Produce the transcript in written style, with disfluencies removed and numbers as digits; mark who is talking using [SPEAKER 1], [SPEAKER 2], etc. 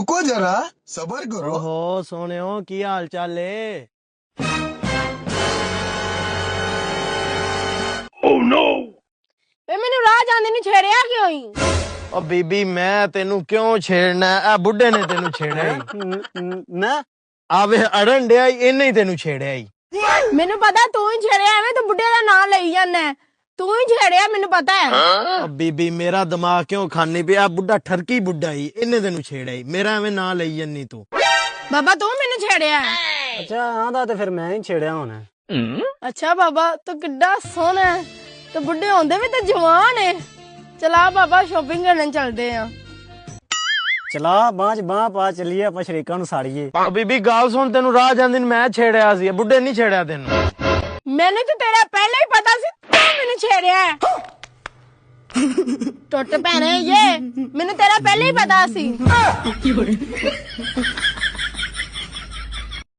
[SPEAKER 1] रुको जरा सबर करो।
[SPEAKER 2] ओहो सोनियो की हाल चाल है?
[SPEAKER 3] ਵੇ ਮੈਨੂੰ ਰਾਹ ਜਾਂਦੇ ਨੂੰ ਛੇੜਿਆ ਕਿਉਂ ਹੀ?
[SPEAKER 2] ओ बीबी मैं तेनू क्यों छेड़ना है? आ बुड्ढे ने तेनू छेड़िया ही।
[SPEAKER 4] मैं
[SPEAKER 2] आवे अड़न डिया ही, इन्हें ही तेनू छेड़िया ही।
[SPEAKER 3] ਮੈਨੂੰ ਪਤਾ ਤੂੰ ਹੀ ਛੇੜਿਆ ਐਵੇਂ ਤੂੰ ਬੁੱਢੇ ਦਾ ਨਾਂ ਲਈ ਜਾਂਦਾ ਤੂੰ ਹੀ ਛੇੜਿਆ ਮੈਨੂੰ ਪਤਾ ਹੈ
[SPEAKER 2] ओ बीबी मेरा दिमाग क्यों खानी पे? आ बुड्ढा ठरकी बुड्ढा ही, इन्हें तेनू छेड़िया ही। मेरा एवं ना लई जन्नी तू।
[SPEAKER 3] ਬਾਬਾ ਤੂੰ ਮੈਨੂੰ ਛੇੜਿਆ
[SPEAKER 4] अच्छा आंदा ते फिर मैं ही छेड़िया होना।
[SPEAKER 3] ਅੱਛਾ ਬਾਬਾ ਤੂੰ ਕਿੱਡਾ ਸੋਹਣਾ ਹੈ ਤੇ ਬੁੱਢੇ ਹੁੰਦੇ ਵੀ ਤਾਂ ਜਵਾਨ ਹੈ ਚਲਾ ਬਾਬਾ ਸ਼ਾਪਿੰਗ ਕਰਨ ਚੱਲਦੇ ਆ
[SPEAKER 4] चला बांह च बांह पा चलिए ਆਪਾਂ ਸ਼ਰੀਕਾਂ ਨੂੰ ਸਾੜੀਏ।
[SPEAKER 2] ओ बीबी गाल सुन, तेनू राह जांदे मैं छेड़िया सी, बुड्ढे नहीं छेड़िया तेनू।
[SPEAKER 3] ਮੈਨੂੰ ਤਾਂ ਤੇਰਾ ਪਹਿਲਾਂ ਹੀ ਪਤਾ ਸੀ ਤੂੰ ਮੈਨੂੰ ਛੇੜਿਆ ਟੁੱਟ ਪੈਣੇ ਇਹ ਮੈਨੂੰ ਤੇਰਾ ਪਹਿਲਾਂ ਹੀ ਪਤਾ ਸੀ